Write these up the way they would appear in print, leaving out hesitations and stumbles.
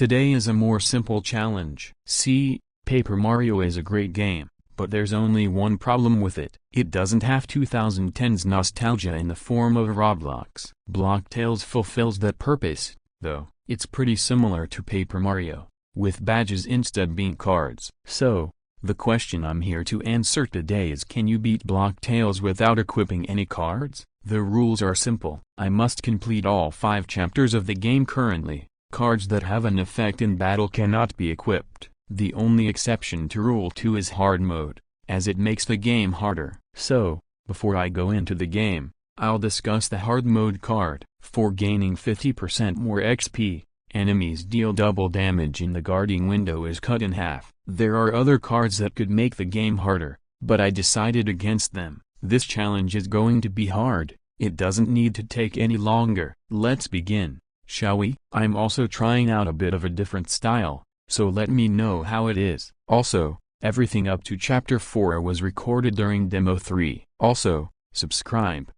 Today is a more simple challenge. See, Paper Mario is a great game, but there's only one problem with it. It doesn't have 2010's nostalgia in the form of Roblox. Block Tales fulfills that purpose, though. It's pretty similar to Paper Mario, with badges instead being cards. So, the question I'm here to answer today is, can you beat Block Tales without equipping any cards? The rules are simple. I must complete all 5 chapters of the game currently. Cards that have an effect in battle cannot be equipped. The only exception to Rule 2 is Hard Mode, as it makes the game harder. So, before I go into the game, I'll discuss the Hard Mode card. For gaining 50% more XP, enemies deal double damage and the guarding window is cut in half. There are other cards that could make the game harder, but I decided against them. This challenge is going to be hard. It doesn't need to take any longer. Let's begin, shall we? I'm also trying out a bit of a different style, so let me know how it is. Also, everything up to Chapter 4 was recorded during Demo 3. Also, subscribe.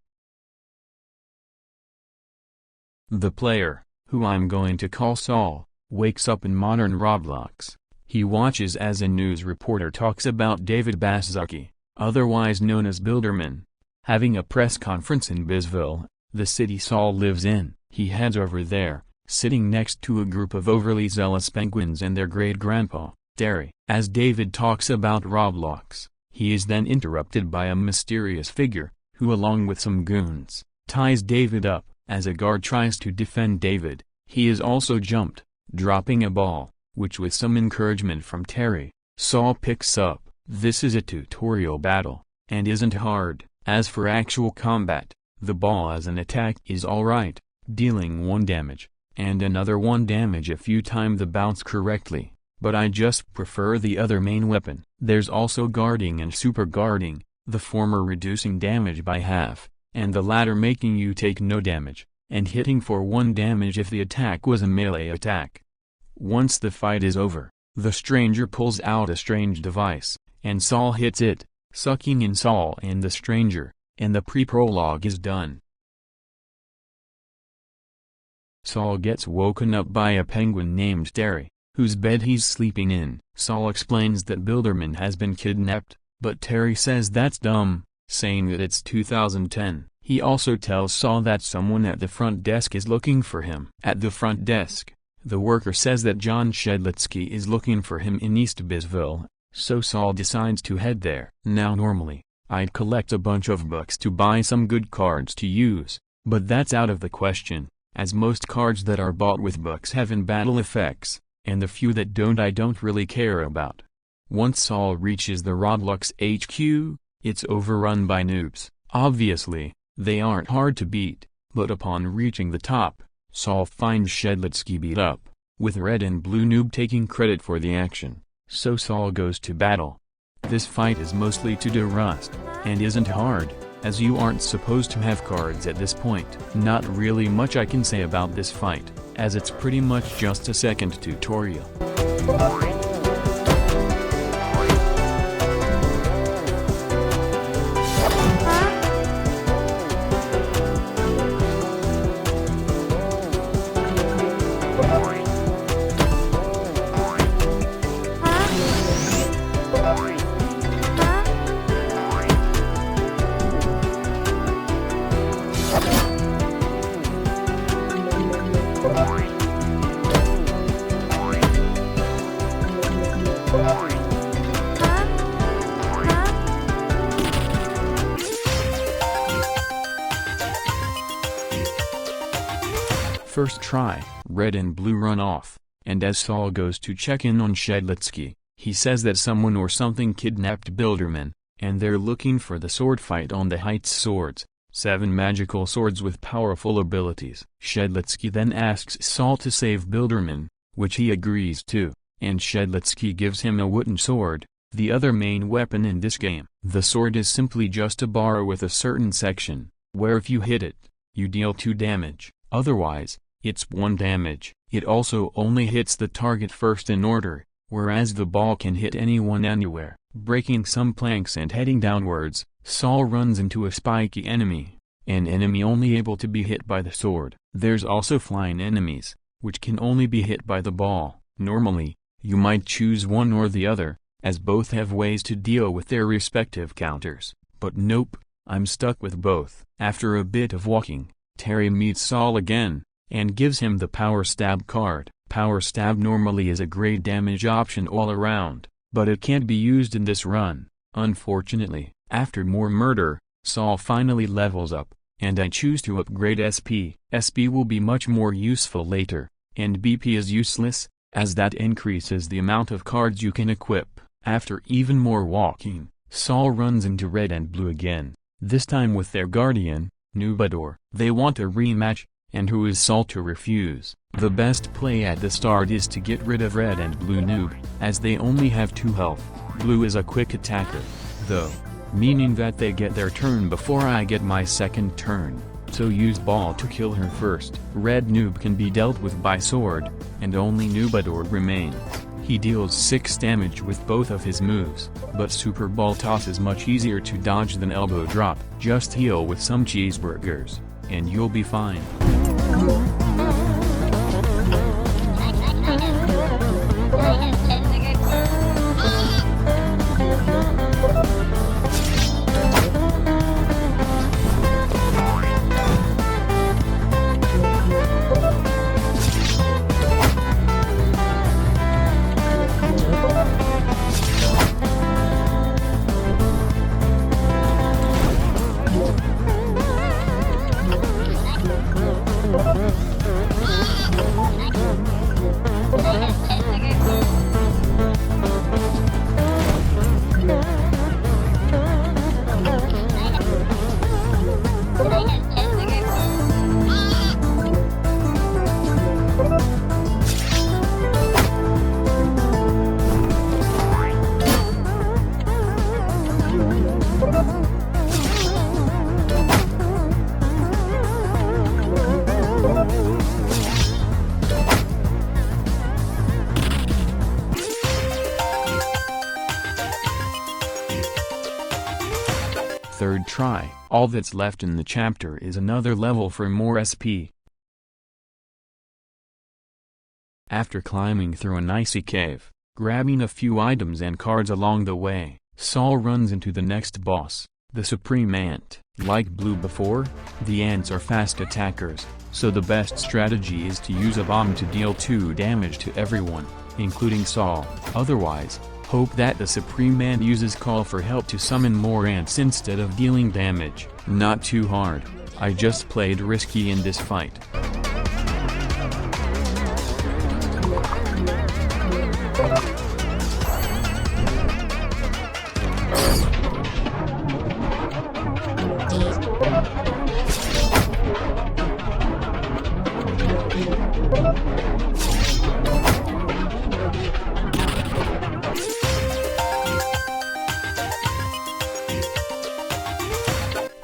The player, who I'm going to call Saul, wakes up in modern Roblox. He watches as a news reporter talks about David Baszucki, otherwise known as Builderman, having a press conference in Bizville, the city Saul lives in. He heads over there, sitting next to a group of overly zealous penguins and their great-grandpa, Terry. As David talks about Roblox, he is then interrupted by a mysterious figure, who along with some goons, ties David up. As a guard tries to defend David, he is also jumped, dropping a ball, which with some encouragement from Terry, Saul picks up. This is a tutorial battle, and isn't hard. As for actual combat, the ball as an attack is alright, dealing 1 damage, and another 1 damage if you time the bounce correctly, but I just prefer the other main weapon. There's also guarding and super guarding, the former reducing damage by half, and the latter making you take no damage, and hitting for 1 damage if the attack was a melee attack. Once the fight is over, the stranger pulls out a strange device, and Saul hits it, sucking in Saul and the stranger, and the pre-prologue is done. Saul gets woken up by a penguin named Terry, whose bed he's sleeping in. Saul explains that Builderman has been kidnapped, but Terry says that's dumb, saying that it's 2010. He also tells Saul that someone at the front desk is looking for him. At the front desk, the worker says that John Shedlitsky is looking for him in East Bizville, so Saul decides to head there. Now normally, I'd collect a bunch of bucks to buy some good cards to use, but that's out of the question, as most cards that are bought with bucks have in-battle effects, and the few that don't I don't really care about. Once Saul reaches the Roblox HQ, it's overrun by noobs. Obviously, they aren't hard to beat, but upon reaching the top, Saul finds Shedlitsky beat up, with red and blue noob taking credit for the action, so Saul goes to battle. This fight is mostly to do rust, and isn't hard, as you aren't supposed to have cards at this point. Not really much I can say about this fight, as it's pretty much just a second tutorial. First try, red and blue run off, and as Saul goes to check in on Shedlitsky, he says that someone or something kidnapped Builderman, and they're looking for the sword fight on the Heights swords, 7 magical swords with powerful abilities. Shedlitsky then asks Saul to save Builderman, which he agrees to, and Shedlitsky gives him a wooden sword, the other main weapon in this game. The sword is simply just a bar with a certain section, where if you hit it, you deal 2 damage, otherwise, it's 1 damage. It also only hits the target first in order, whereas the ball can hit anyone anywhere. Breaking some planks and heading downwards, Saul runs into a spiky enemy, an enemy only able to be hit by the sword. There's also flying enemies, which can only be hit by the ball. Normally, you might choose one or the other, as both have ways to deal with their respective counters, but nope, I'm stuck with both. After a bit of walking, Terry meets Saul again, and gives him the Power Stab card. Power Stab normally is a great damage option all around, but it can't be used in this run. Unfortunately, after more murder, Saul finally levels up, and I choose to upgrade SP. SP will be much more useful later, and BP is useless, as that increases the amount of cards you can equip. After even more walking, Saul runs into Red and Blue again, this time with their guardian, Nubador. They want a rematch, and who is Saul to refuse? The best play at the start is to get rid of Red and Blue Noob, as they only have 2 health. Blue is a quick attacker, though, meaning that they get their turn before I get my second turn, so use ball to kill her first. Red Noob can be dealt with by sword, and only Nubador remains. He deals 6 damage with both of his moves, but Super Ball Toss is much easier to dodge than Elbow Drop. Just heal with some cheeseburgers, and you'll be fine. Third try. All that's left in the chapter is another level for more SP. After climbing through an icy cave, grabbing a few items and cards along the way, Saul runs into the next boss, the Supreme Ant. Like Blue before, the ants are fast attackers, so the best strategy is to use a bomb to deal 2 damage to everyone, including Saul. Otherwise, hope that the Supreme Ant uses Call for Help to summon more ants instead of dealing damage. Not too hard, I just played risky in this fight.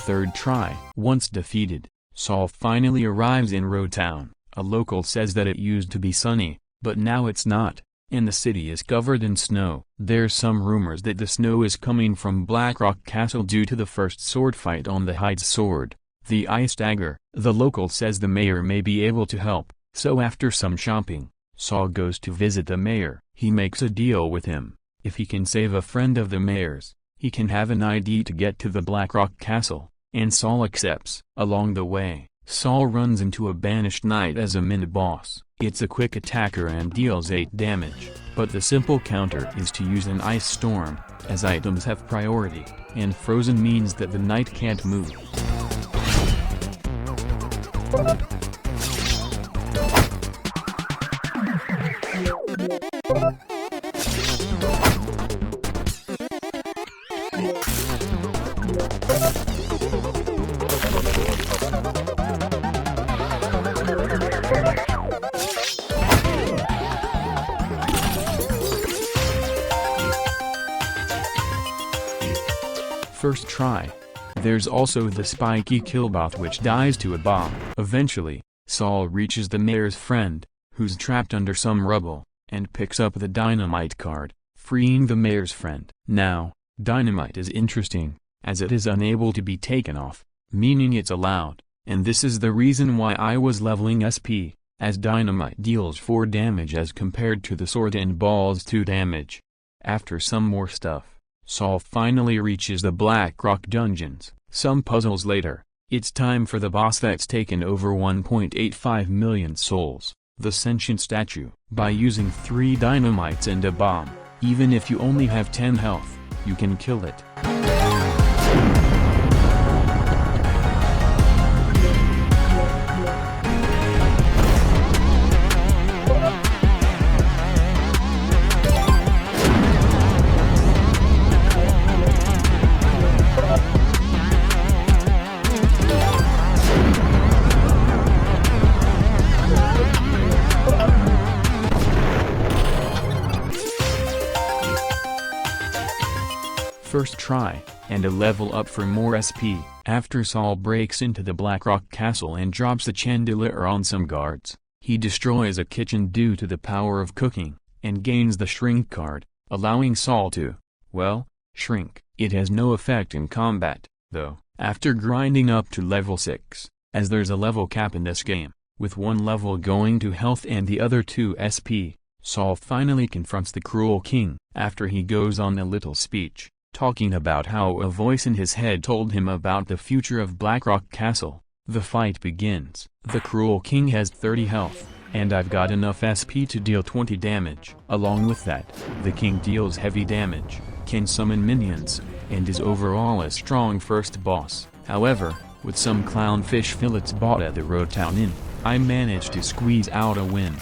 Third try. Once defeated, Saul finally arrives in Road Town. A local says that it used to be sunny, but now it's not, and the city is covered in snow. There's some rumors that the snow is coming from Blackrock Castle due to the first sword fight on the Hyde's sword, the Ice Dagger. The local says the mayor may be able to help, so after some shopping, Saul goes to visit the mayor. He makes a deal with him. If he can save a friend of the mayor's, he can have an ID to get to the Blackrock Castle, and Saul accepts. Along the way, Saul runs into a banished knight as a mini-boss. It's a quick attacker and deals 8 damage, but the simple counter is to use an ice storm, as items have priority, and frozen means that the knight can't move. First try. There's also the spiky killbot which dies to a bomb. Eventually, Saul reaches the mayor's friend, who's trapped under some rubble, and picks up the dynamite card, freeing the mayor's friend. Now, dynamite is interesting, as it is unable to be taken off, meaning it's allowed, and this is the reason why I was leveling SP. as dynamite deals 4 damage as compared to the sword and ball's 2 damage. After some more stuff, Saul finally reaches the Black Rock dungeons. Some puzzles later, it's time for the boss that's taken over 1.85 million souls, the sentient statue. By using 3 dynamites and a bomb, even if you only have 10 health, you can kill it. First try, and a level up for more SP. After Saul breaks into the Black Rock Castle and drops the chandelier on some guards, he destroys a kitchen due to the power of cooking, and gains the shrink card, allowing Saul to, well, shrink. It has no effect in combat, though, after grinding up to level 6, as there's a level cap in this game, with one level going to health and the other to SP, Saul finally confronts the cruel king. After he goes on a little speech, talking about how a voice in his head told him about the future of Blackrock Castle, the fight begins. The cruel king has 30 health, and I've got enough SP to deal 20 damage. Along with that, the king deals heavy damage, can summon minions, and is overall a strong first boss. However, with some clownfish fillets bought at the Road Town Inn, I managed to squeeze out a win.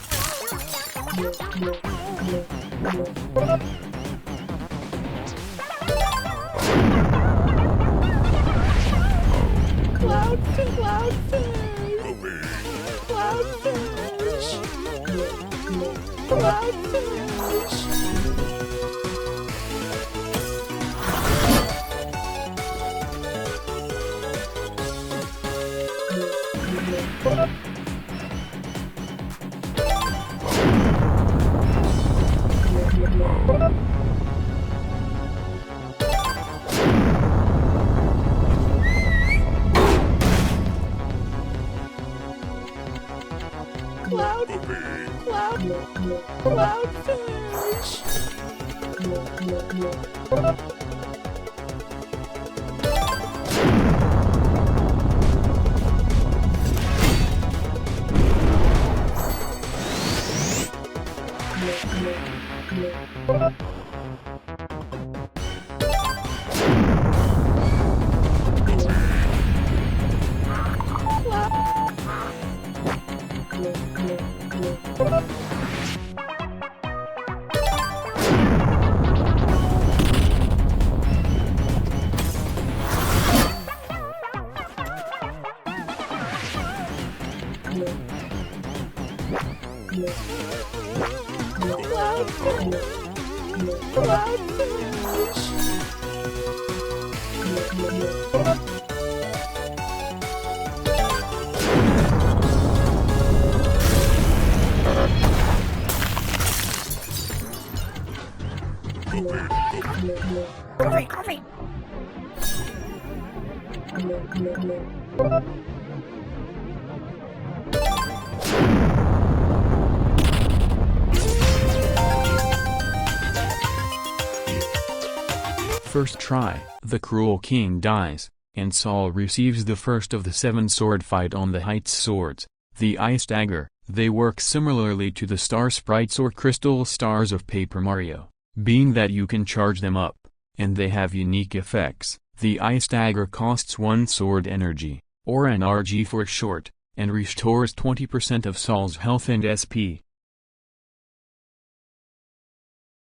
First try, the cruel king dies, and Saul receives the first of the 7 sword fight on the Heights swords, the Ice Dagger. They work similarly to the star sprites or crystal stars of Paper Mario, being that you can charge them up, and they have unique effects. The Ice Dagger costs 1 sword energy, or an RG for short, and restores 20% of Saul's health and SP.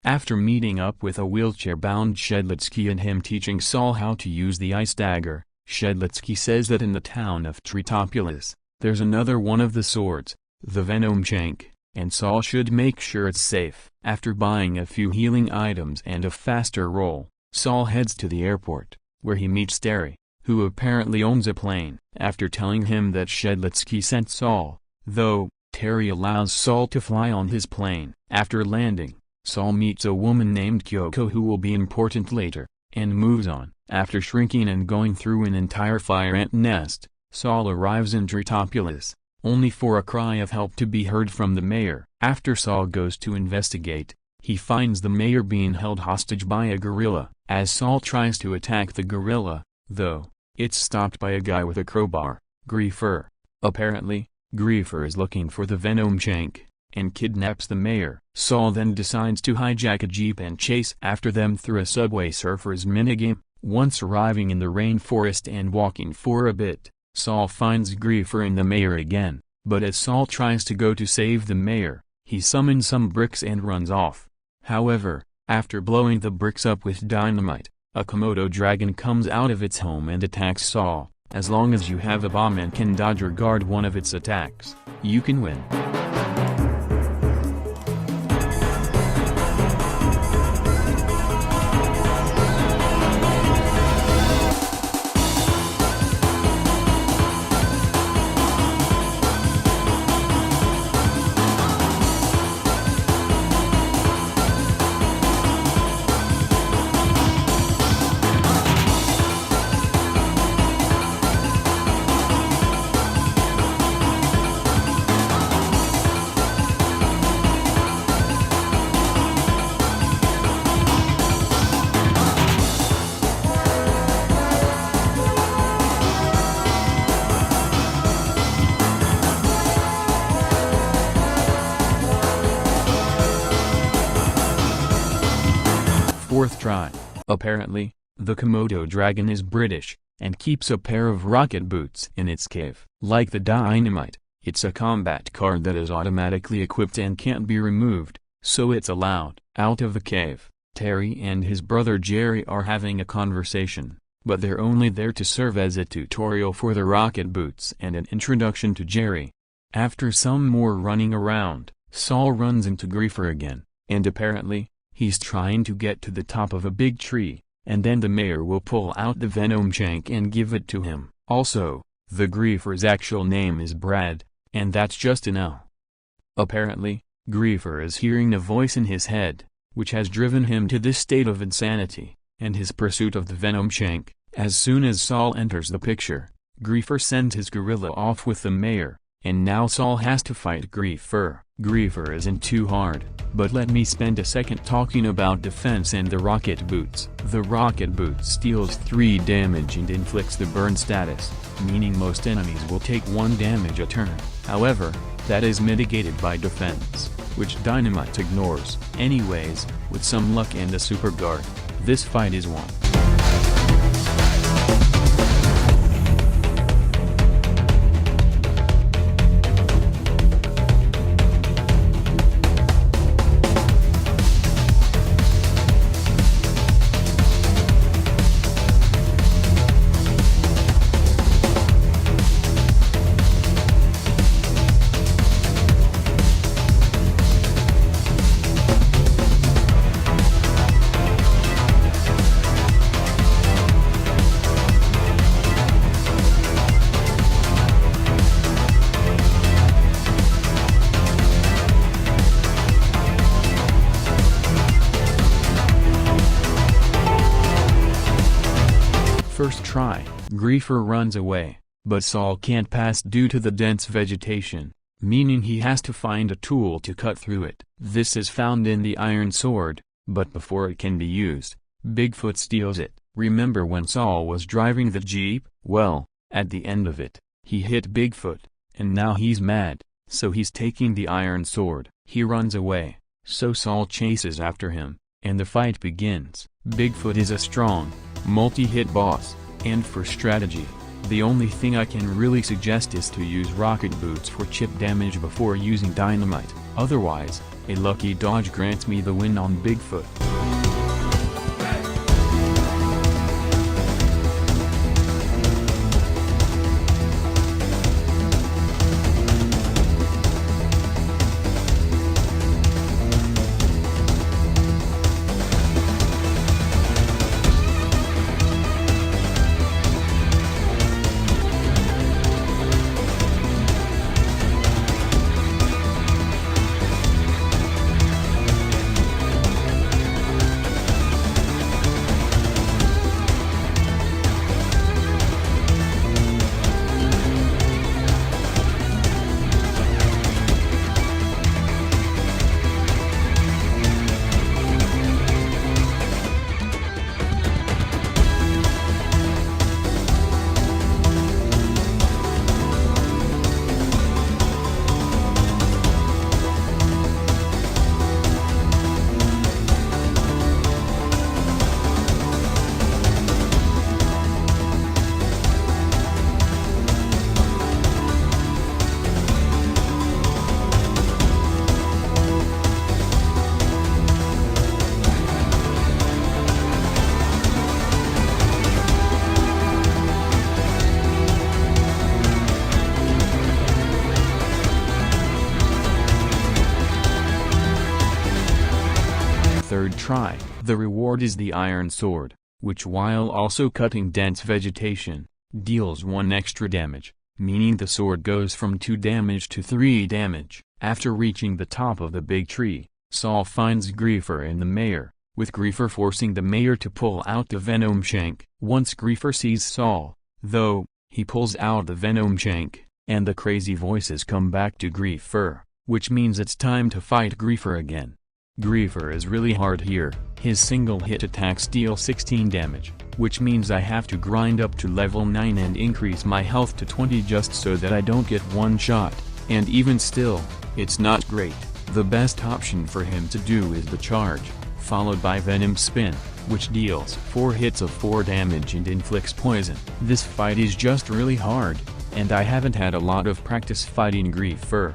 After meeting up with a wheelchair-bound Shedlitsky and him teaching Saul how to use the Ice Dagger, Shedlitsky says that in the town of Tritopolis, there's another one of the swords, the Venom Shank, and Saul should make sure it's safe. After buying a few healing items and a faster roll, Saul heads to the airport, where he meets Terry, who apparently owns a plane. After telling him that Shedlitsky sent Saul, though, Terry allows Saul to fly on his plane. After landing, Saul meets a woman named Kyoko who will be important later, and moves on. After shrinking and going through an entire fire ant nest, Saul arrives in Tritopolis, only for a cry of help to be heard from the mayor. After Saul goes to investigate, he finds the mayor being held hostage by a gorilla. As Saul tries to attack the gorilla, though, it's stopped by a guy with a crowbar, Griefer. Apparently, Griefer is looking for the Venom Shank, and kidnaps the mayor. Saul then decides to hijack a jeep and chase after them through a Subway Surfers minigame. Once arriving in the rainforest and walking for a bit, Saul finds Griefer and the mayor again, but as Saul tries to go to save the mayor, he summons some bricks and runs off. However, after blowing the bricks up with dynamite, a Komodo dragon comes out of its home and attacks Saul. As long as you have a bomb and can dodge or guard one of its attacks, you can win. Fourth try. Apparently, the Komodo dragon is British, and keeps a pair of rocket boots in its cave. Like the dynamite, it's a combat card that is automatically equipped and can't be removed, so it's allowed. Out of the cave, Terry and his brother Jerry are having a conversation, but they're only there to serve as a tutorial for the rocket boots and an introduction to Jerry. After some more running around, Saul runs into Griefer again, and apparently, he's trying to get to the top of a big tree, and then the mayor will pull out the Venom Shank and give it to him. Also, the Griefer's actual name is Brad, and that's just an L. Apparently, Griefer is hearing a voice in his head, which has driven him to this state of insanity, and his pursuit of the Venom Shank. As soon as Saul enters the picture, Griefer sends his gorilla off with the mayor, and now Saul has to fight Griefer. Griefer isn't too hard, but let me spend a second talking about defense and the rocket boots. The rocket boot steals 3 damage and inflicts the burn status, meaning most enemies will take 1 damage a turn. However, that is mitigated by defense, which dynamite ignores. Anyways, with some luck and a super guard, this fight is won. First try, Griefer runs away, but Saul can't pass due to the dense vegetation, meaning he has to find a tool to cut through it. This is found in the iron sword, but before it can be used, Bigfoot steals it. Remember when Saul was driving the Jeep? Well, at the end of it, he hit Bigfoot, and now he's mad, so he's taking the iron sword. He runs away, so Saul chases after him, and the fight begins. Bigfoot is a strong, multi-hit boss, and for strategy, the only thing I can really suggest is to use rocket boots for chip damage before using dynamite. Otherwise, a lucky dodge grants me the win on Bigfoot. third try. The reward is the Iron Sword, which while also cutting dense vegetation, deals 1 extra damage, meaning the sword goes from 2 damage to 3 damage. After reaching the top of the big tree, Saul finds Griefer and the mayor, with Griefer forcing the mayor to pull out the venom shank. Once Griefer sees Saul, though, he pulls out the venom shank, and the crazy voices come back to Griefer, which means it's time to fight Griefer again. Griefer is really hard here. His single hit attacks deal 16 damage, which means I have to grind up to level 9 and increase my health to 20 just so that I don't get one shot, and even still, it's not great. The best option for him to do is the charge, followed by Venom Spin, which deals 4 hits of 4 damage and inflicts poison. This fight is just really hard, and I haven't had a lot of practice fighting Griefer.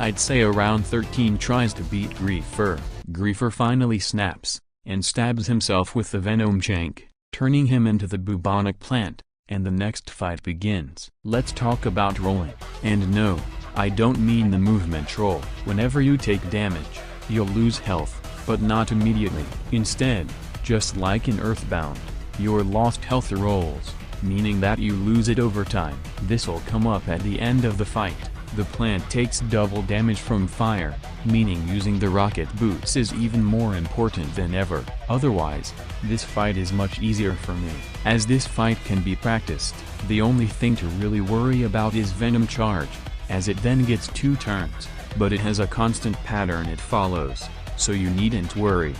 I'd say around 13 tries to beat Griefer. Griefer finally snaps, and stabs himself with the venom shank, turning him into the bubonic plant, and the next fight begins. Let's talk about rolling. And no, I don't mean the movement roll. Whenever you take damage, you'll lose health, but not immediately. Instead, just like in Earthbound, your lost health rolls, meaning that you lose it over time. This'll come up at the end of the fight. The plant takes double damage from fire, meaning using the rocket boots is even more important than ever. Otherwise, this fight is much easier for me. As this fight can be practiced, the only thing to really worry about is Venom Charge, as it then gets 2 turns, but it has a constant pattern it follows, so you needn't worry.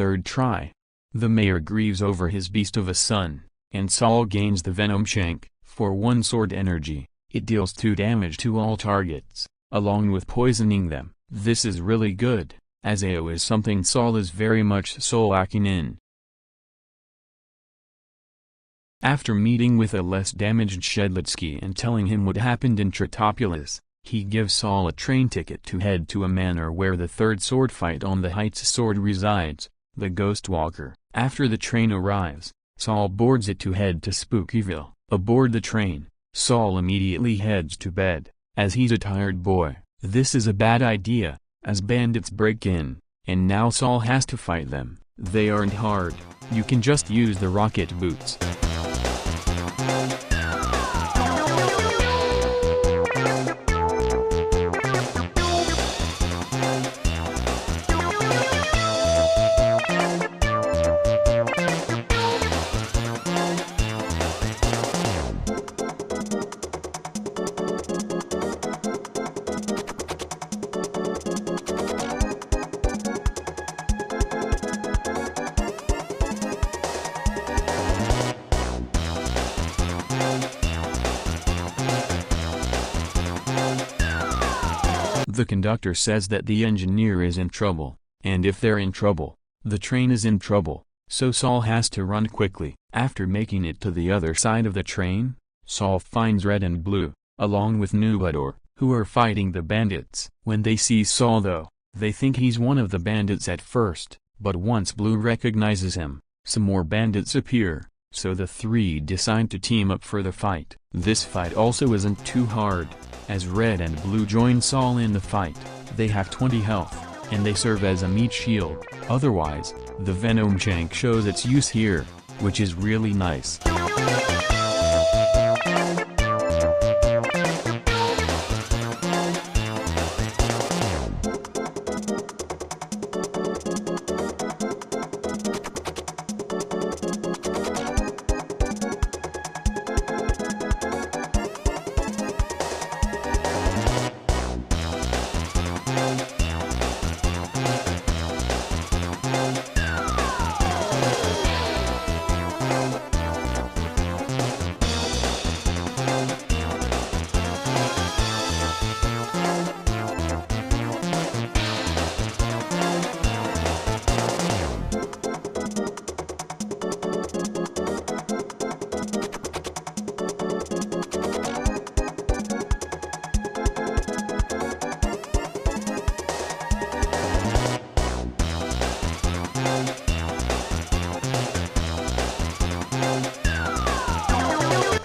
third try. The mayor grieves over his beast of a son, and Saul gains the Venom Shank. For 1 sword energy, it deals 2 damage to all targets, along with poisoning them. This is really good, as AO is something Saul is very much lacking in. After meeting with a less damaged Shedlitsky and telling him what happened in Tritopolis, he gives Saul a train ticket to head to a manor where the third sword fight on the Heights sword resides, the Ghostwalker. After the train arrives, Saul boards it to head to Spookyville. Aboard the train, Saul immediately heads to bed, as he's a tired boy. This is a bad idea, as bandits break in, and now Saul has to fight them. They aren't hard, you can just use the rocket boots. The conductor says that the engineer is in trouble, and if they're in trouble, the train is in trouble, so Saul has to run quickly. After making it to the other side of the train, Saul finds Red and Blue, along with Nubador, who are fighting the bandits. When they see Saul though, they think he's one of the bandits at first, but once Blue recognizes him, some more bandits appear, so the 3 decide to team up for the fight. This fight also isn't too hard, as Red and Blue join Saul in the fight. They have 20 health, and they serve as a meat shield. Otherwise, the Venom Shank shows its use here, which is really nice.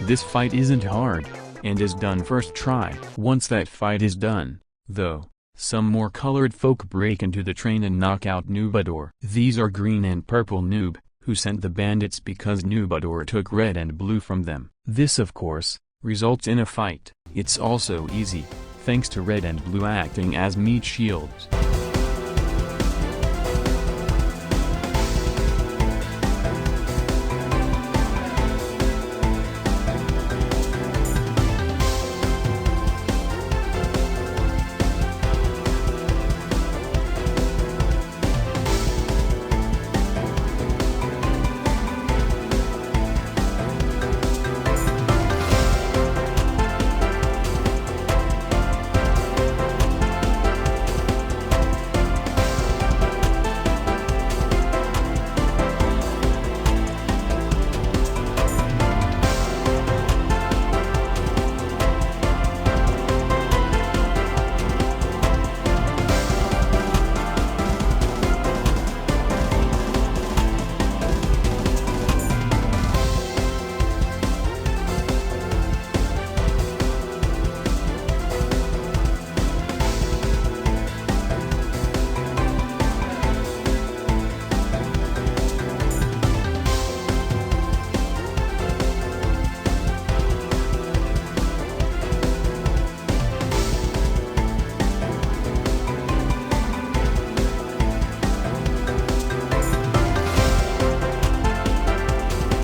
This fight isn't hard, and is done first try. Once that fight is done, though, some more colored folk break into the train and knock out Nubador. These are Green and Purple Noob, who sent the bandits because Nubador took Red and Blue from them. This of course, results in a fight. It's also easy, thanks to Red and Blue acting as meat shields.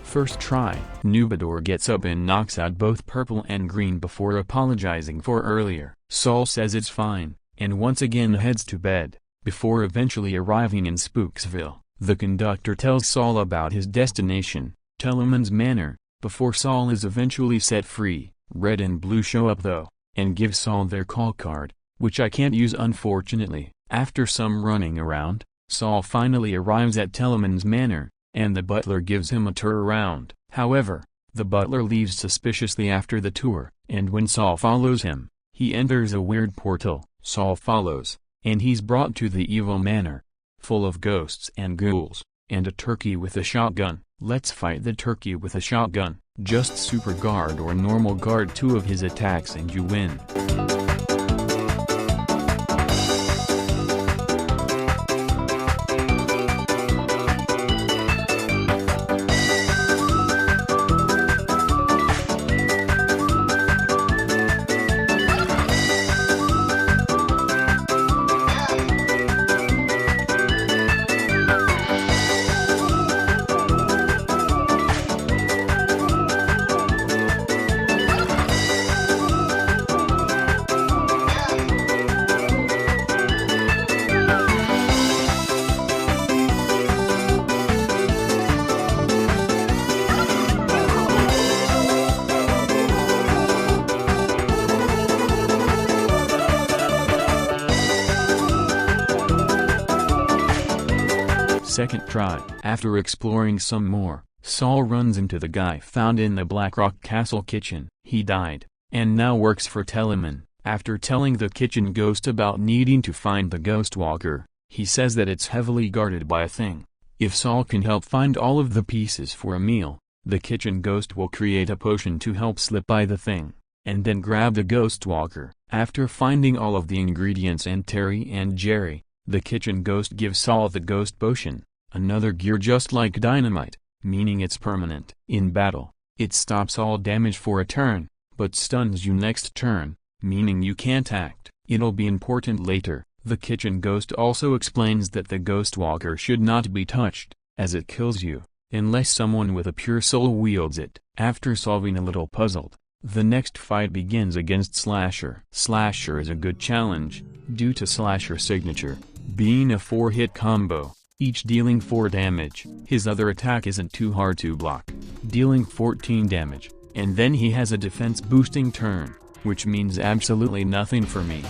First try, Nubador gets up and knocks out both Purple and Green before apologizing for earlier. Saul says it's fine, and once again heads to bed, before eventually arriving in Spooksville. The conductor tells Saul about his destination, Telemann's Manor, before Saul is eventually set free. Red and Blue show up though, and give Saul their call card, which I can't use unfortunately. After some running around, Saul finally arrives at Telemann's Manor, and the butler gives him a tour around. However, the butler leaves suspiciously after the tour, and when Saul follows him, he enters a weird portal. Saul follows, and he's brought to the evil manor, full of ghosts and ghouls, and a turkey with a shotgun. Let's fight the turkey with a shotgun. Just super guard or normal guard 2 of his attacks and you win. Second try. After exploring some more, Saul runs into the guy found in the Blackrock Castle kitchen. He died, and now works for Telemann. After telling the kitchen ghost about needing to find the ghost walker, he says that it's heavily guarded by a thing. If Saul can help find all of the pieces for a meal, the kitchen ghost will create a potion to help slip by the thing, and then grab the ghost walker. After finding all of the ingredients and Terry and Jerry, the kitchen ghost gives Saul the ghost potion, another gear just like dynamite, meaning it's permanent. In battle, it stops all damage for a turn, but stuns you next turn, meaning you can't act. It'll be important later. The kitchen ghost also explains that the ghost walker should not be touched, as it kills you, unless someone with a pure soul wields it. After solving a little puzzle, the next fight begins against Slasher. Slasher is a good challenge, due to Slasher's signature being a 4-hit combo, each dealing 4 damage. His other attack isn't too hard to block, dealing 14 damage, and then he has a defense boosting turn, which means absolutely nothing for me.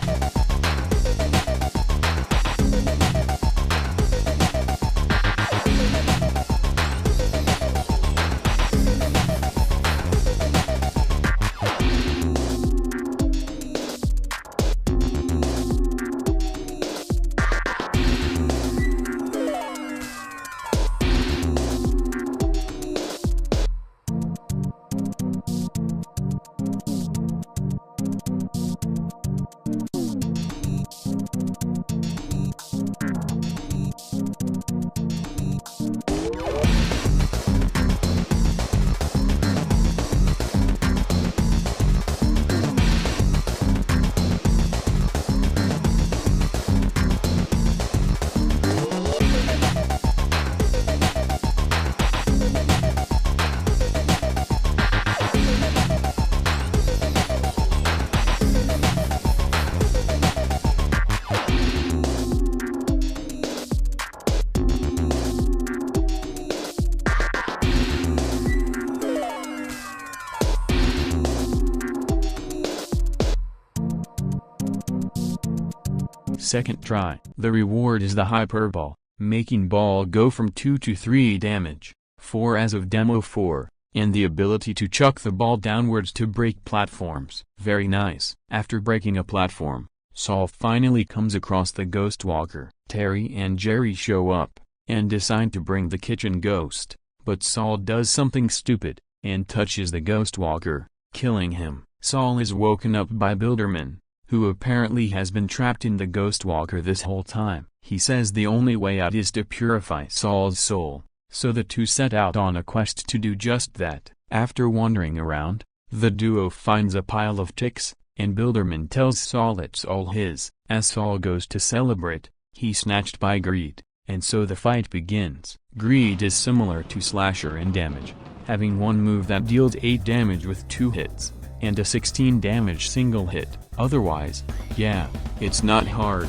Second try. The reward is the Hyperball, making ball go from 2 to 3 damage, 4 as of Demo 4, and the ability to chuck the ball downwards to break platforms. Very nice. After breaking a platform, Saul finally comes across the Ghost Walker. Terry and Jerry show up, and decide to bring the kitchen ghost, but Saul does something stupid, and touches the Ghost Walker, killing him. Saul is woken up by Bilderman, who apparently has been trapped in the Ghost Walker this whole time. He says the only way out is to purify Saul's soul, so the two set out on a quest to do just that. After wandering around, the duo finds a pile of ticks, and Bilderman tells Saul it's all his. As Saul goes to celebrate, he's snatched by Greed, and so the fight begins. Greed is similar to Slasher in damage, having one move that deals 8 damage with 2 hits, and a 16 damage single hit. Otherwise, yeah, it's not hard.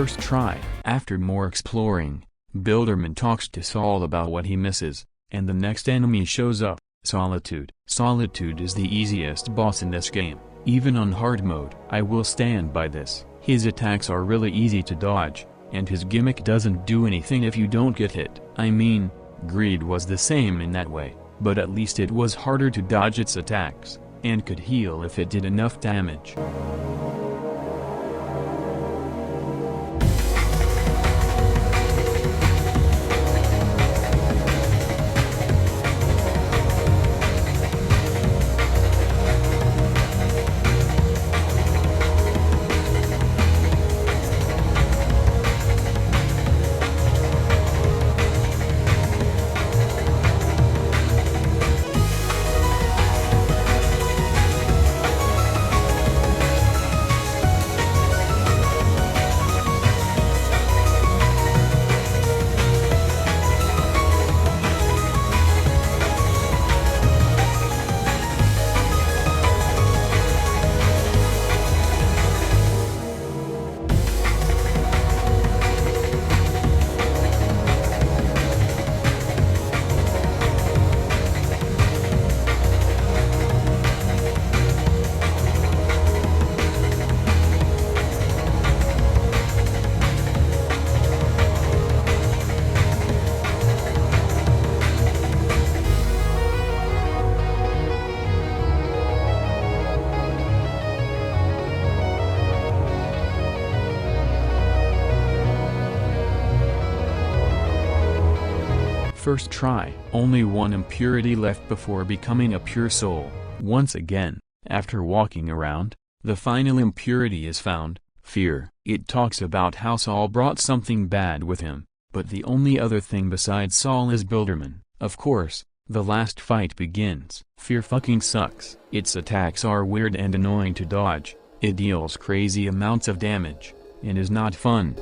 first try. After more exploring, Bilderman talks to Saul about what he misses, and the next enemy shows up, Solitude. Solitude is the easiest boss in this game, even on hard mode. I will stand by this. His attacks are really easy to dodge, and his gimmick doesn't do anything if you don't get hit. I mean, Greed was the same in that way, but at least it was harder to dodge its attacks, and could heal if it did enough damage. First try. Only one impurity left before becoming a pure soul. Once again, after walking around, the final impurity is found, fear. It talks about how Saul brought something bad with him, but the only other thing besides Saul is Bilderman. Of course, the last fight begins. Fear fucking sucks. Its attacks are weird and annoying to dodge, it deals crazy amounts of damage, and is not fun.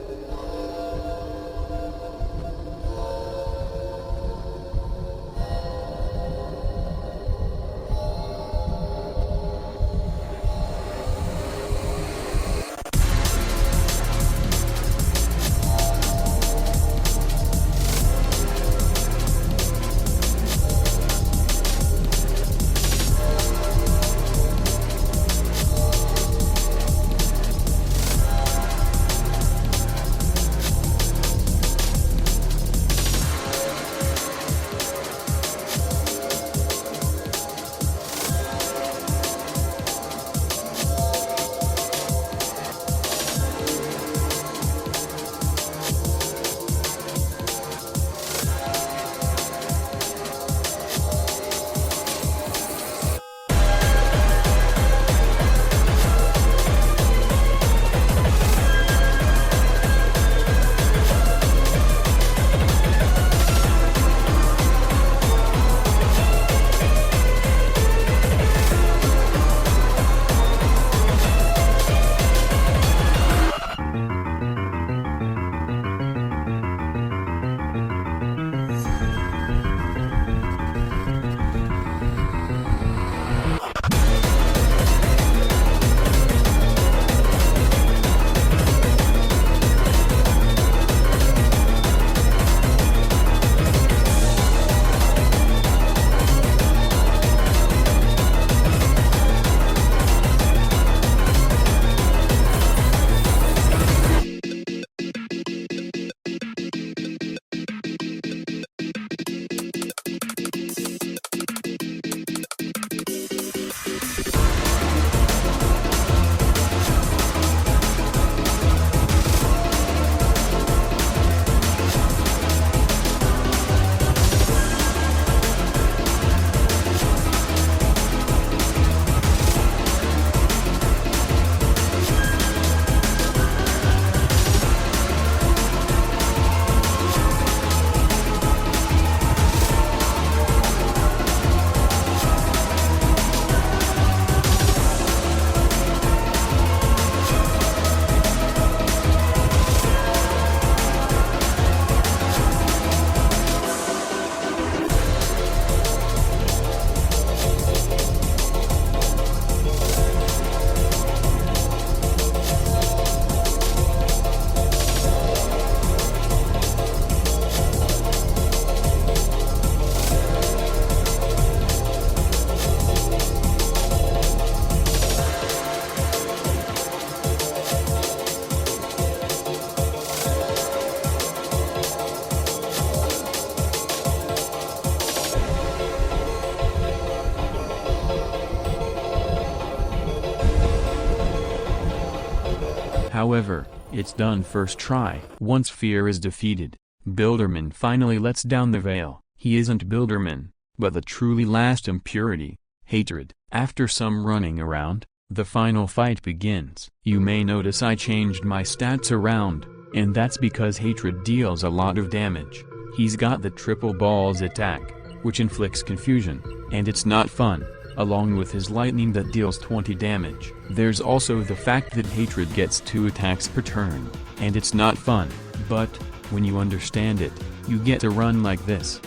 However, it's done first try. Once fear is defeated, Builderman finally lets down the veil. He isn't Builderman, but the truly last impurity, hatred. After some running around, the final fight begins. You may notice I changed my stats around, and that's because hatred deals a lot of damage. He's got the triple balls attack, which inflicts confusion, and it's not fun, along with his lightning that deals 20 damage. There's also the fact that hatred gets 2 attacks per turn, and it's not fun, but, when you understand it, you get to run like this.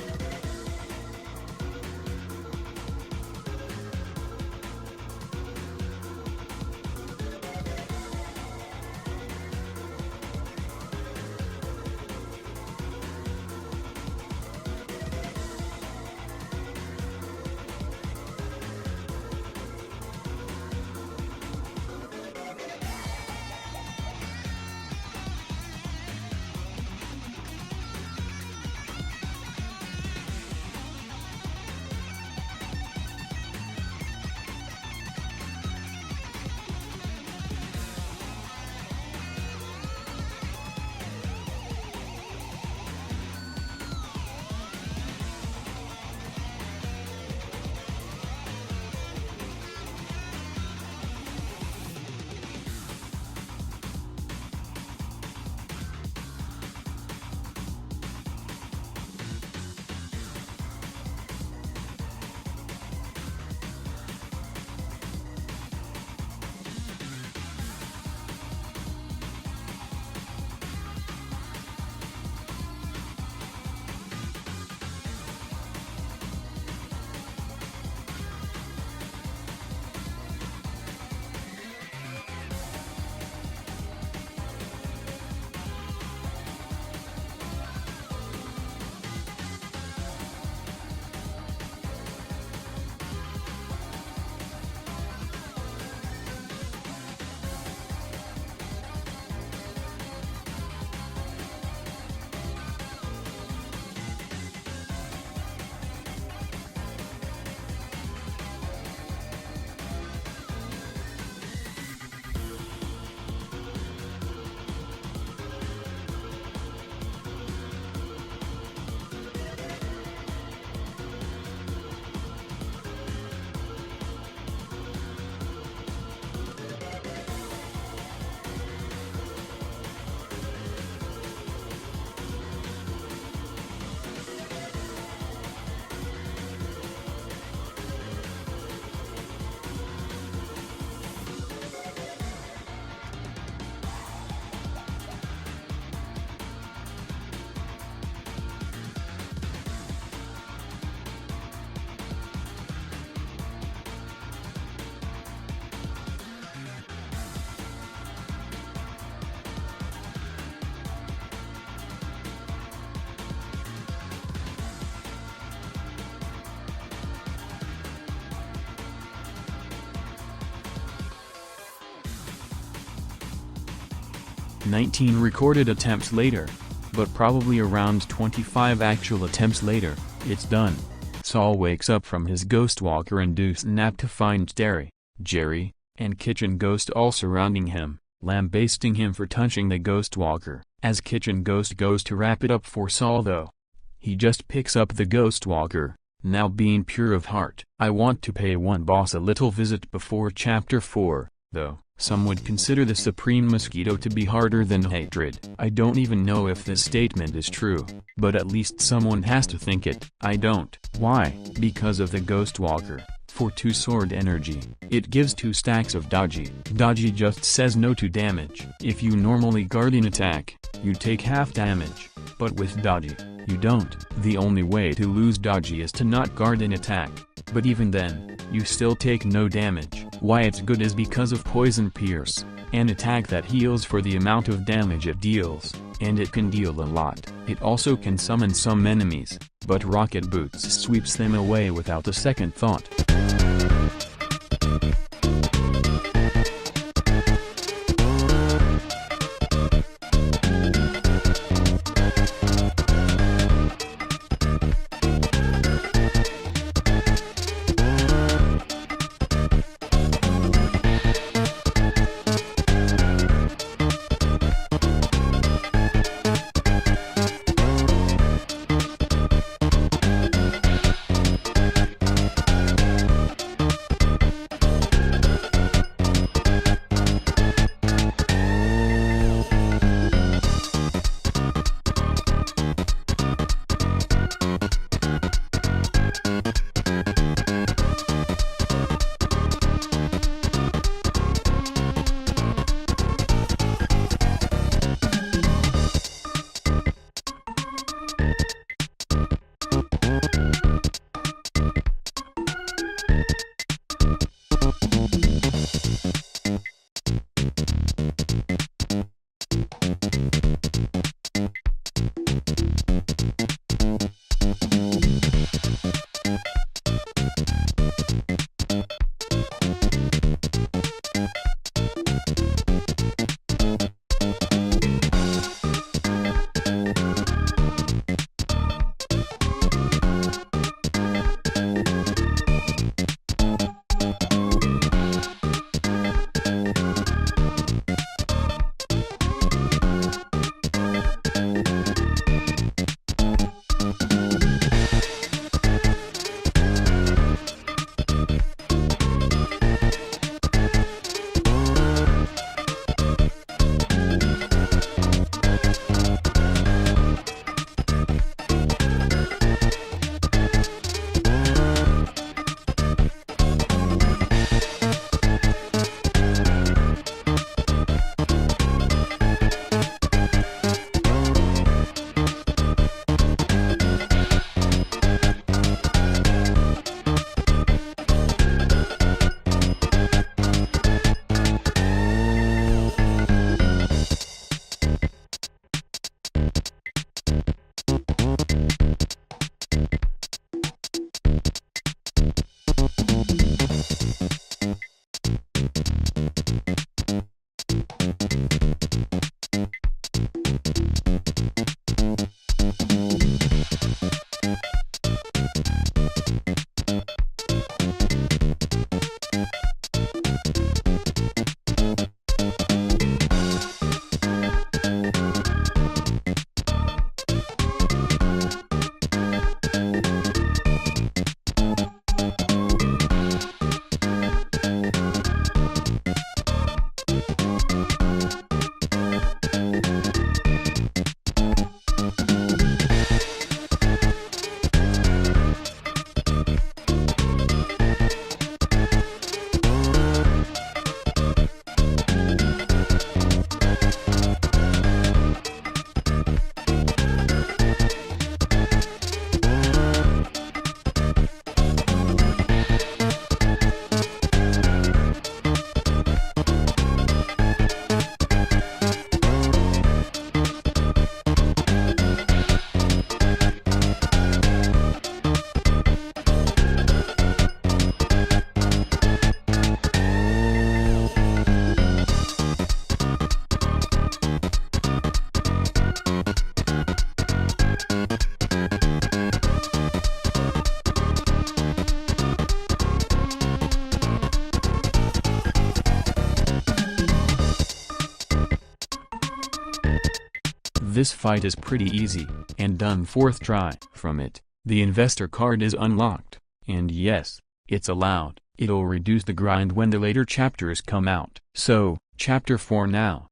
"19 recorded attempts later, but probably around 25 actual attempts later, it's done." Saul wakes up from his Ghostwalker-induced nap to find Terry, Jerry, and Kitchen Ghost all surrounding him, lambasting him for touching the Ghostwalker. As Kitchen Ghost goes to wrap it up for Saul though, he just picks up the Ghostwalker, now being pure of heart. I want to pay one boss a little visit before Chapter 4, though. Some would consider the Supreme Mosquito to be harder than hatred. I don't even know if this statement is true, but at least someone has to think it. I don't. Why? Because of the Ghostwalker. For 2 sword energy, it gives 2 stacks of dodgy. Dodgy just says no to damage. If you normally guardian attack, you take half damage, but with dodgy, you don't. The only way to lose dodgy is to not guardian attack, but even then, you still take no damage. Why it's good is because of Poison Pierce, an attack that heals for the amount of damage it deals, and it can deal a lot. It also can summon some enemies, but Rocket Boots sweeps them away without a second thought. This fight is pretty easy, and done 4th try. From it, the investor card is unlocked, and yes, it's allowed. It'll reduce the grind when the later chapters come out. So, chapter 4 now.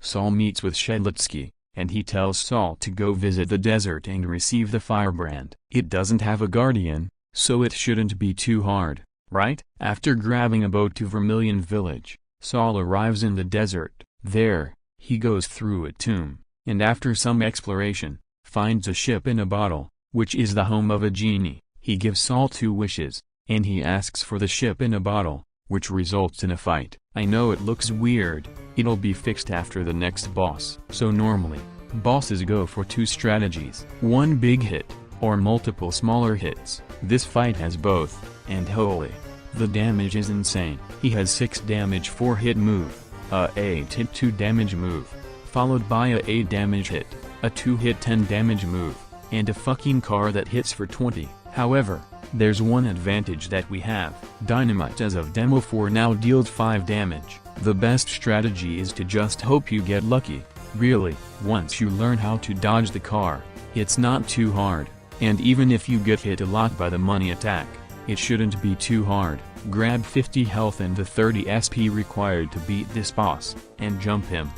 Saul meets with Shedlitsky, and he tells Saul to go visit the desert and receive the firebrand. It doesn't have a guardian, so it shouldn't be too hard, right? After grabbing a boat to Vermilion Village, Saul arrives in the desert. There, he goes through a tomb, and after some exploration, finds a ship in a bottle, which is the home of a genie. He gives Saul 2 wishes, and he asks for the ship in a bottle, which results in a fight. I know it looks weird, it'll be fixed after the next boss. So normally, bosses go for 2 strategies. 1 big hit, or multiple smaller hits. This fight has both, and holy, the damage is insane. He has 6 damage 4-hit move, a 8-hit 2 damage move, followed by a 8 damage hit, a 2-hit 10 damage move, and a fucking car that hits for 20. However, there's one advantage that we have. Dynamite as of Demo 4 now deals 5 damage. The best strategy is to just hope you get lucky. Really, once you learn how to dodge the car, it's not too hard, and even if you get hit a lot by the money attack, it shouldn't be too hard. Grab 50 health and the 30 SP required to beat this boss, and jump him.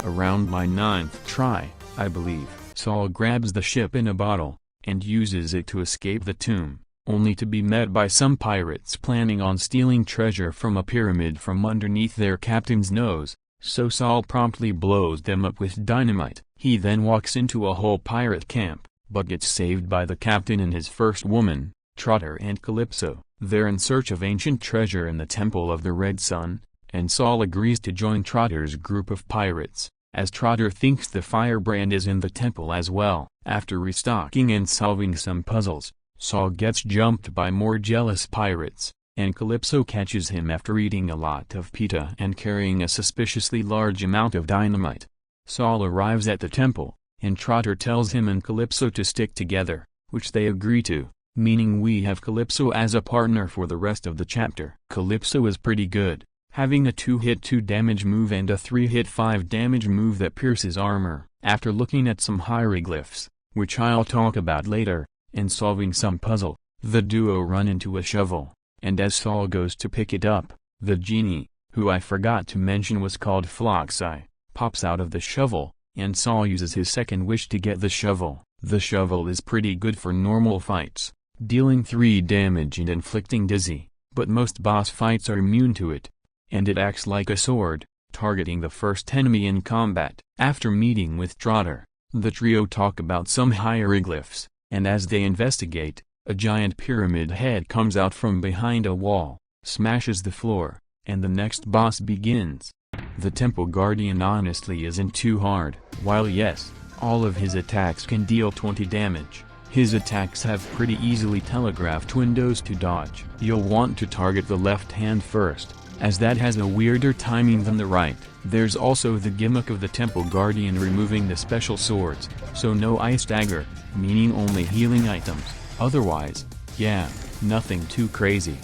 Around my 9th try, I believe, Saul grabs the ship in a bottle, and uses it to escape the tomb, only to be met by some pirates planning on stealing treasure from a pyramid from underneath their captain's nose, so Saul promptly blows them up with dynamite. He then walks into a whole pirate camp, but gets saved by the captain and his first woman, Trotter and Calypso. They're in search of ancient treasure in the Temple of the Red Sun, and Saul agrees to join Trotter's group of pirates, as Trotter thinks the firebrand is in the temple as well. After restocking and solving some puzzles, Saul gets jumped by more jealous pirates, and Calypso catches him after eating a lot of pita and carrying a suspiciously large amount of dynamite. Saul arrives at the temple, and Trotter tells him and Calypso to stick together, which they agree to, meaning we have Calypso as a partner for the rest of the chapter. Calypso is pretty good, having a 2-hit 2 damage move and a 3-hit 5 damage move that pierces armor. After looking at some hieroglyphs, which I'll talk about later, and solving some puzzle, the duo run into a shovel, and as Saul goes to pick it up, the genie, who I forgot to mention was called Floxai, pops out of the shovel, and Saul uses his second wish to get the shovel. The shovel is pretty good for normal fights, dealing 3 damage and inflicting dizzy, but most boss fights are immune to it, and it acts like a sword, targeting the first enemy in combat. After meeting with Trotter, the trio talk about some hieroglyphs, and as they investigate, a giant pyramid head comes out from behind a wall, smashes the floor, and the next boss begins. The Temple Guardian honestly isn't too hard. While yes, all of his attacks can deal 20 damage, his attacks have pretty easily telegraphed windows to dodge. You'll want to target the left hand first, as that has a weirder timing than the right. There's also the gimmick of the Temple Guardian removing the special swords, so no ice dagger, meaning only healing items. Otherwise, yeah, nothing too crazy.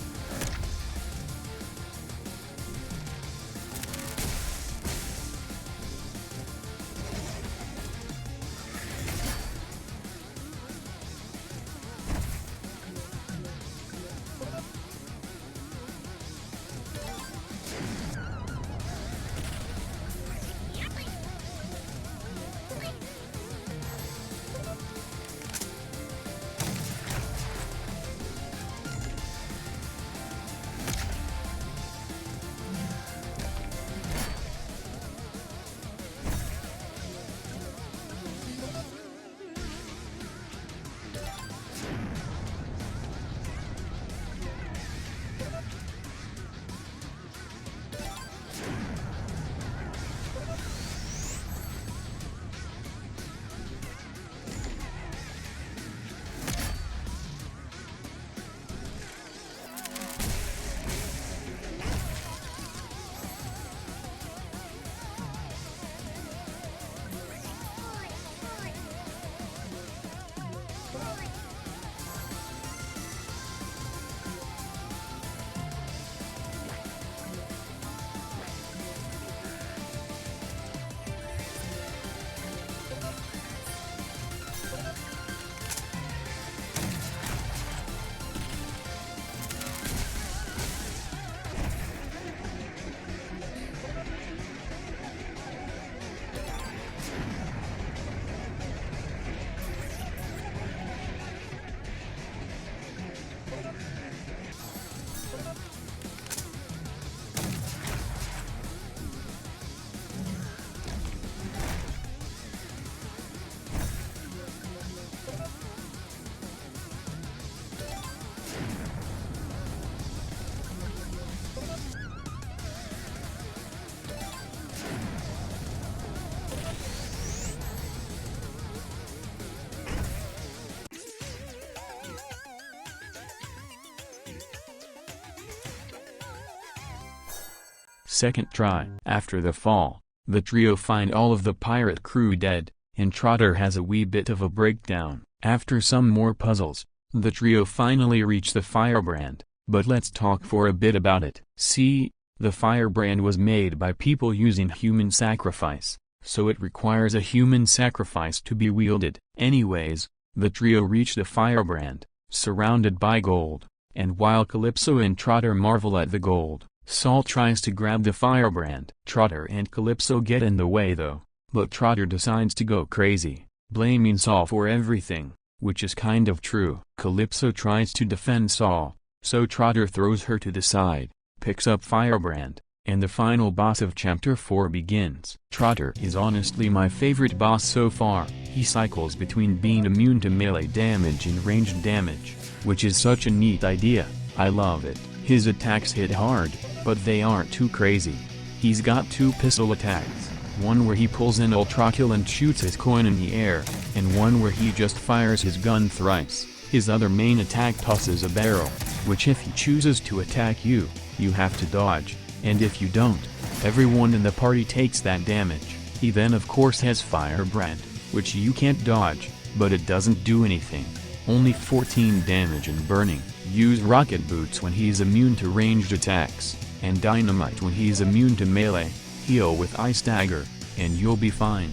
Second try. After the fall, the trio find all of the pirate crew dead, and Trotter has a wee bit of a breakdown. After some more puzzles, the trio finally reach the firebrand, but let's talk for a bit about it. See, the firebrand was made by people using human sacrifice, so it requires a human sacrifice to be wielded. Anyways, the trio reach the firebrand, surrounded by gold, and while Calypso and Trotter marvel at the gold, Saul tries to grab the firebrand. Trotter and Calypso get in the way though, but Trotter decides to go crazy, blaming Saul for everything, which is kind of true. Calypso tries to defend Saul, so Trotter throws her to the side, picks up firebrand, and the final boss of Chapter 4 begins. Trotter is honestly my favorite boss so far. He cycles between being immune to melee damage and ranged damage, which is such a neat idea. I love it. His attacks hit hard, but they aren't too crazy. He's got two pistol attacks, one where he pulls an ultra kill and shoots his coin in the air, and one where he just fires his gun thrice. His other main attack tosses a barrel, which if he chooses to attack you, you have to dodge, and if you don't, everyone in the party takes that damage. He then of course has Firebrand, which you can't dodge, but it doesn't do anything. Only 14 damage and burning. Use Rocket Boots when he's immune to ranged attacks, and Dynamite when he's immune to melee. Heal with Ice Dagger, and you'll be fine.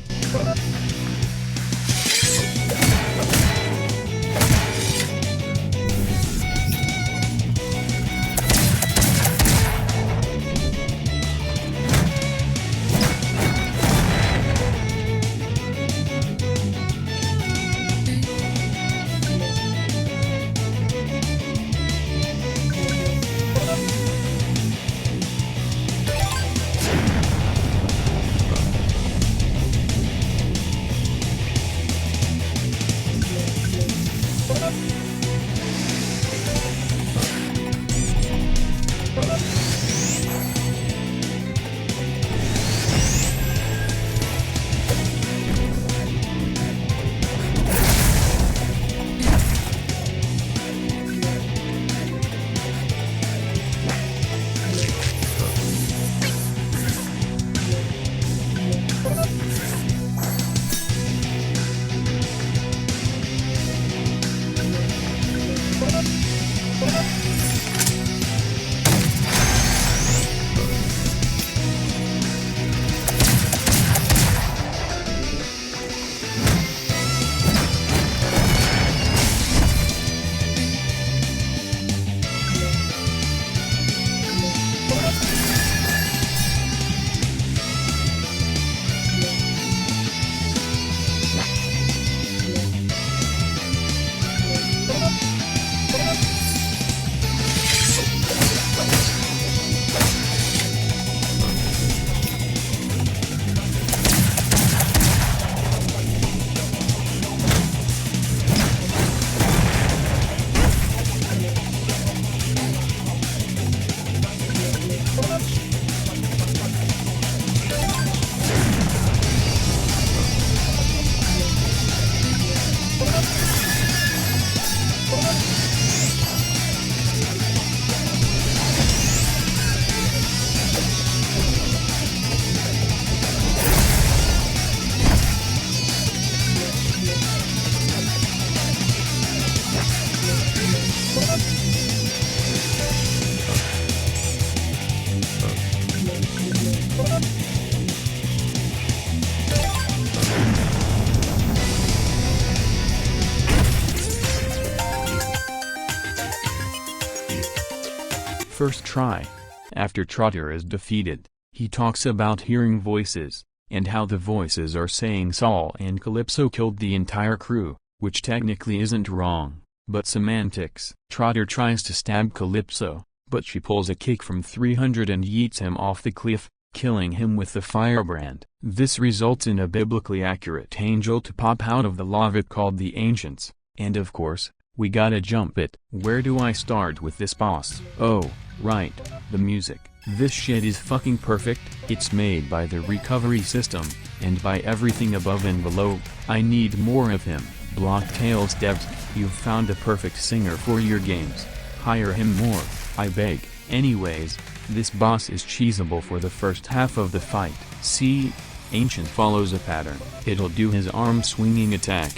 First try. After Trotter is defeated, he talks about hearing voices, and how the voices are saying Saul and Calypso killed the entire crew, which technically isn't wrong, but semantics. Trotter tries to stab Calypso, but she pulls a kick from 300 and yeets him off the cliff, killing him with the firebrand. This results in a biblically accurate angel to pop out of the lava called the Ancients, and of course, we gotta jump it. Where do I start with this boss? Oh, right, the music. This shit is fucking perfect. It's made by the recovery system, and by everything above and below. I need more of him. Blocktails devs, you've found a perfect singer for your games. Hire him more, I beg. Anyways, This boss is cheesable for the first half of the fight. See, Ancient follows a pattern. It'll do his arm swinging attack,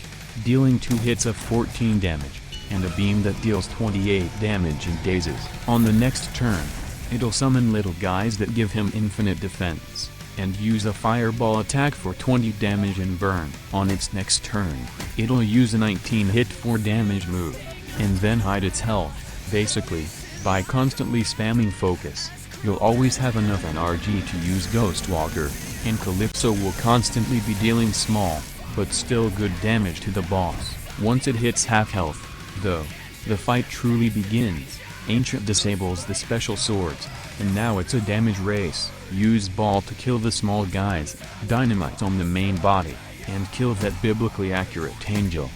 dealing 2 hits of 14 damage, and a beam that deals 28 damage and dazes. On the next turn, it'll summon little guys that give him infinite defense, and use a fireball attack for 20 damage and burn. On its next turn, it'll use a 19 hit 4 damage move, and then hide its health. Basically, by constantly spamming focus, you'll always have enough NRG to use Ghostwalker, and Calypso will constantly be dealing small, but still good damage to the boss. Once it hits half health, though, the fight truly begins. Ancient disables the special swords, and now it's a damage race. Use ball to kill the small guys, dynamite on the main body, and kill that biblically accurate angel.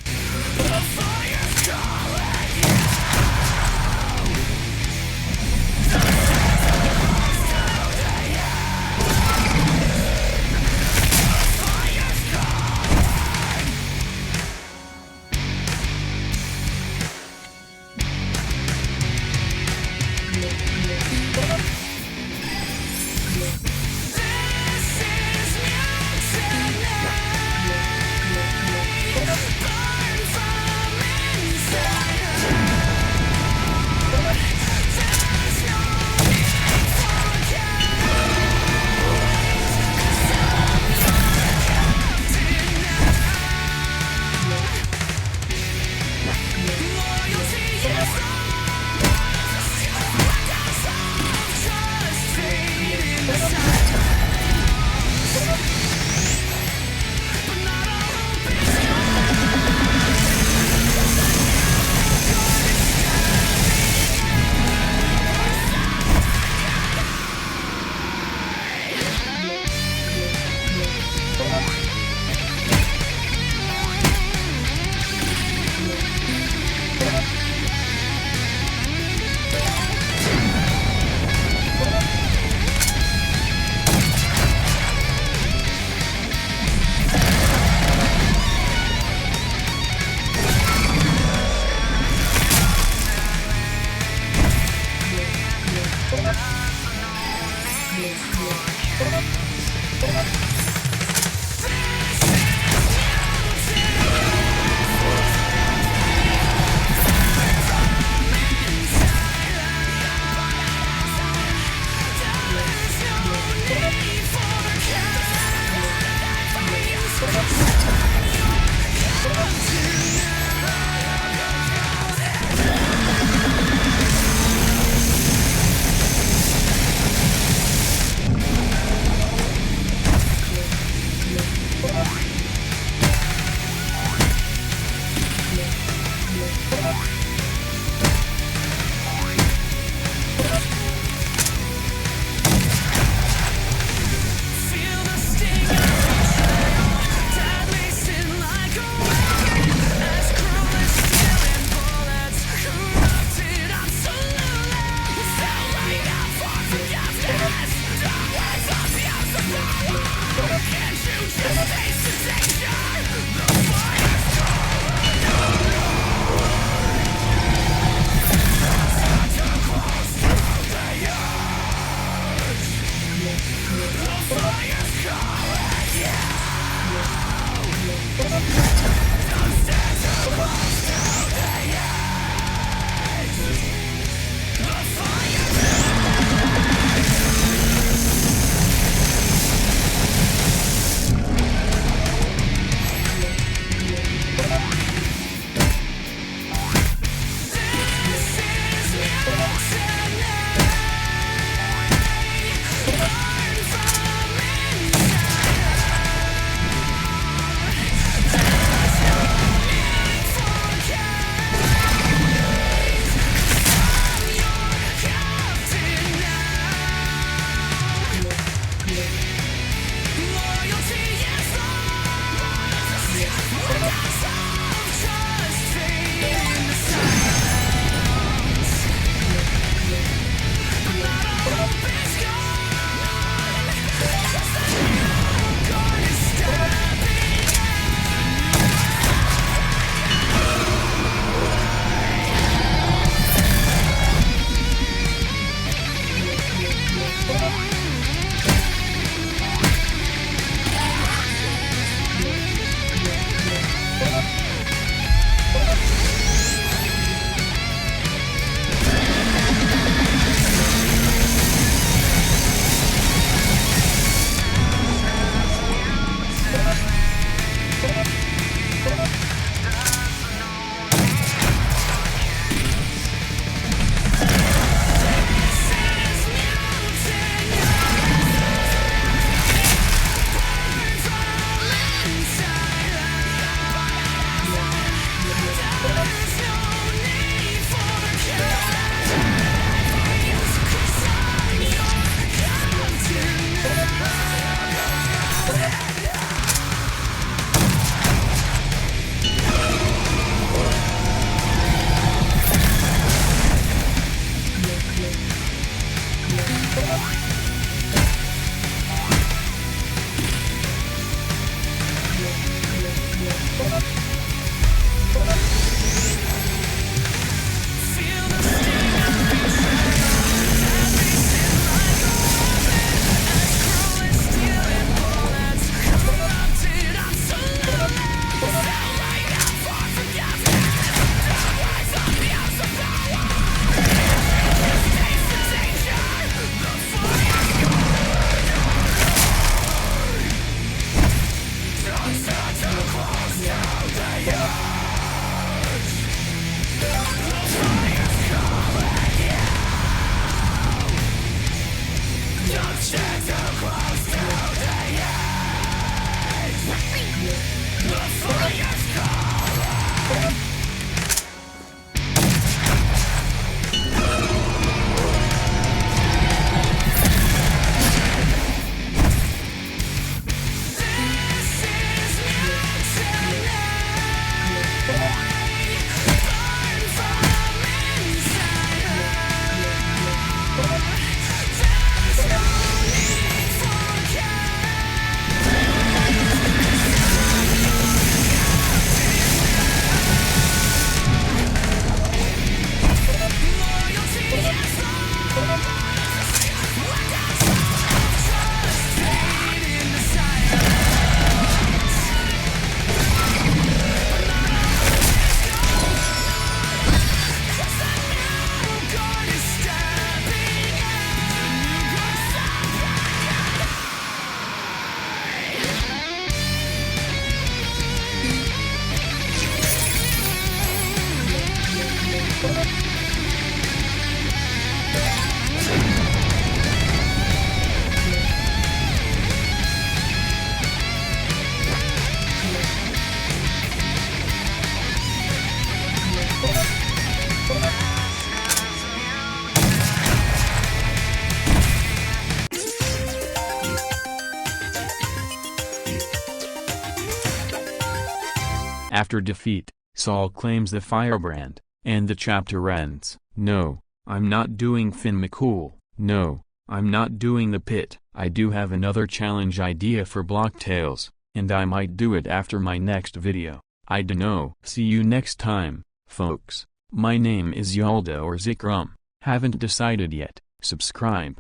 After defeat, Saul claims the firebrand, and the chapter ends. No, I'm not doing Finn McCool. No, I'm not doing the pit. I do have another challenge idea for Block Tales, and I might do it after my next video. I dunno. See you next time, folks. My name is Yalda or Zicrum. Haven't decided yet. Subscribe.